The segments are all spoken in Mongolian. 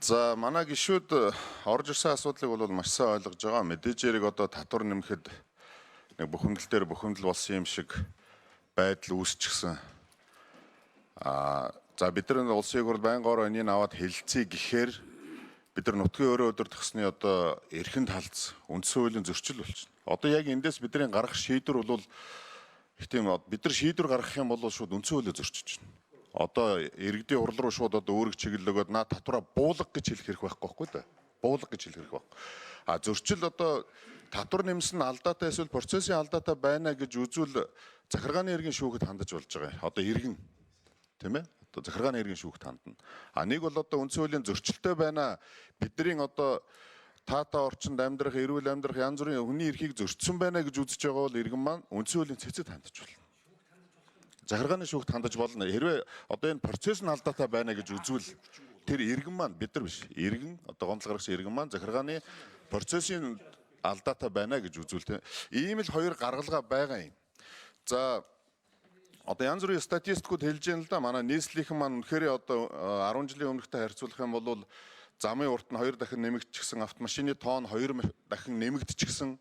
За манай гишүүд орж ирсэн асуудлыг бол маш сайн ойлгож байгаа. Мэдээж хэрэг одоо татвар нэмэхэд нэг бухимдал дээр бухимдал болсон юм шиг байдал үүсчихсэн. За бид нар улсын хурлд байнгоор энийг аваад хэлэлцээ гэхээр бид нар нутгийн өөрөө өдөртгсөний одоо эрхэнд халдс үндсэн хуулийн зөрчил болчихно. Одоо яг эндээс бидний гаргах шийдвэр бол их тийм бид нар шийдвэр гаргах юм бол шууд үндсэн хуулийг зөрчиж байна. Одоо иргэдийн хурал руу шууд одоо өөрөг чиглэлөөгөөд наа татвараа буулга гэж хэлэх хэрэг байхгүй да. Буулга гэж хэлэх хэрэг байхгүй. Зөрчил одоо татвар нэмсэн алдаатай эсвэл процессын алдаатай байна гэж үзвэл захиргааны иргэн шүүхэд хандаж болж байгаа. Одоо иргэн тийм ээ? Одоо захиргааны иргэн шүүхэд хандна. Нэг бол одоо үндсэн хуулийн зөрчилтэй байна. Бидний одоо таата орчинд амьдрах, эрүүл амьдрах янз бүрийн хүний эрхийг зөрчсөн байна гэж үзэж байгаа бол иргэн маань үндсэн хуулийн цэцэд хандаж болно. Захиргааны шүүхт хандаж болно. Хэрвээ одоо энэ процесс нь алдаатай байна гэж үзвэл тэр иргэн маань бид нар биш. Иргэн одоо гомдол гаргасан иргэн маань захиргааны процессын алдаатай байна гэж үзвэл ийм л хоёр гаргалгаа байгаа юм. За одоо янз бүрийн статистикууд хэлж байна л да. Манай нийслэлийн маань үнэхээр одоо 10 жилийн өмнөхтэй харьцуулах юм бол замын урт нь 2 дахин нэмэгдчихсэн, автомашины тоон 2 дахин нэмэгдчихсэн.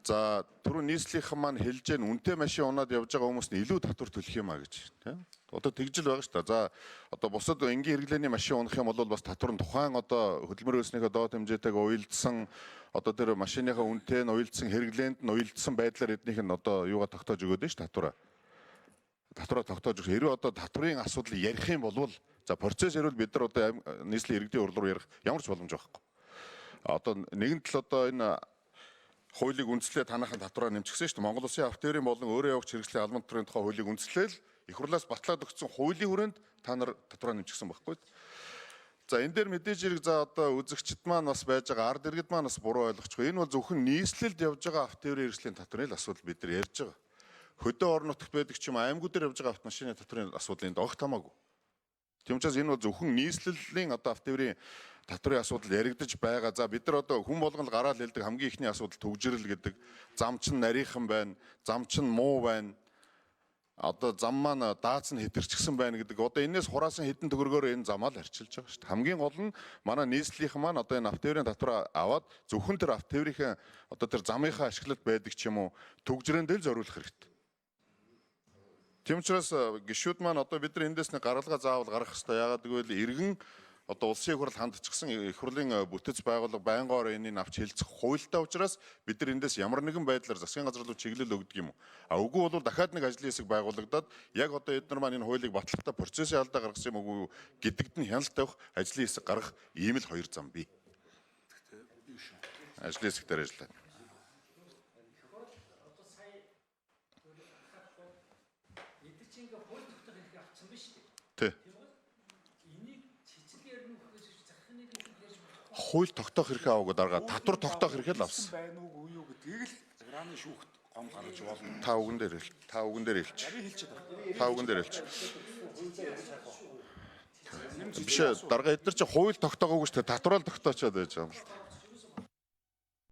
За түрүү нийслэлийн маань хэлж гэн үнэтэй машин унаад явж байгаа хүмүүс нь илүү татвар төлөх юм а гэж тийм. Одоо тэгжил байгаа шүү дээ. За одоо бусад энгийн хэрэглээний машин унах юм бол бас татвар нь тухайн одоо хөдөлмөр хөлснийхөө доод хэмжээтэйг уялдсан одоо тэр машиныхаа үнэтэй нь уялдсан хэрэглээнд нь уялдсан байдлаар эднийх нь одоо юугаа тогтоож өгөөд нь ш татвараа. Татвараа тогтоож өгөх. Хэрвээ одоо татврын асуудал ярих юм бол за процесс ярил бид нар одоо нийслэлийн иргэдийн хурал руу ярих ямар ч боломж байхгүй. Одоо нэгэн тал одоо энэ хуулийг үндэслээ танахын татвараа нэмчихсэн шүү дээ. Монгол Улсын автоэрийн болон өөрөө явагч хэрэгслийн албан татврын тухай хуулийг үндэслээл их хурлаас батлаад өгсөн хуулийн хүрээнд та нар татвараа нэмчихсэн байхгүй. За энэ дээр мэдээж хэрэг за одоо үзэгчд маань бас байж байгаа ард иргэд маань бас буруу ойлгочихгүй. Энэ бол зөвхөн нийслэлд явж байгаа автоэрийн хэрэгслийн татврын л асуудал бид нар ярьж байгаа. Хөдөө орон нутагт байдаг ч юм аймагуудаар явж байгаа автомашины татврын асуудал энд огт хамаагүй. Тийм учраас энэ бол зөвхөн нийслэлийн одоо автоэрийн татврын асуудал яригдаж байгаа. За бид нар одоо хүн болгон л гараал хэлдэг хамгийн ихний асуудал төгжрөл гэдэг. Зам чин нарийнхан байна, зам чин муу байна. Одоо зам маань даац нь хэтэрчихсэн байна гэдэг. Одоо энэс хураасан хэдэн төгрөгөөр энэ замаа л арчилж байгаа шүү дээ. Хамгийн гол нь манай нийслэлийнхэн маань одоо энэ автоэрийн татвараа аваад зөвхөн тэр автоэрийн одоо тэр замынхаа ашиглалт байдаг ч юм уу төгжрөөндөө л зориулах хэрэгтэй. Тийм учраас гишүүд маань одоо бид нар эндээс нэг гаргалгаа заавал гаргах хэрэгтэй. Яагаад гэвэл иргэн одоо улсын хурал хандчихсан их хурлын бүтэц байгууллага байнгоор энийг авч хэлцэх хуультай учраас бид нар эндээс ямар нэгэн байдлаар засгийн газар руу чиглэл өгдөг юм уу? Үгүй бол дахиад нэг ажлын хэсэг байгуулагдаад яг одоо эдгээр маань энэ хуулийг батлахдаа процессын алдаа гаргасан юм уу гэдэгт нь хяналт тавих ажлын хэсэг гаргах ийм л хоёр зам бий. Ажлын хэсэг дээр ажиллаа. Хууль тогтоох хэрэг аваагүй дарга татвар тогтоох хэрэг л авсан. Байна уу юу гэдгийг л захиргааны шүүхт гом гаргаж болно. Та үгэн дээр хэлж. Та үгэн дээр хэлж. Биш дарга эдгээр чи хууль тогтоогоогүй шүү дээ татвараа л тогтоочоод байж байгаа юм л.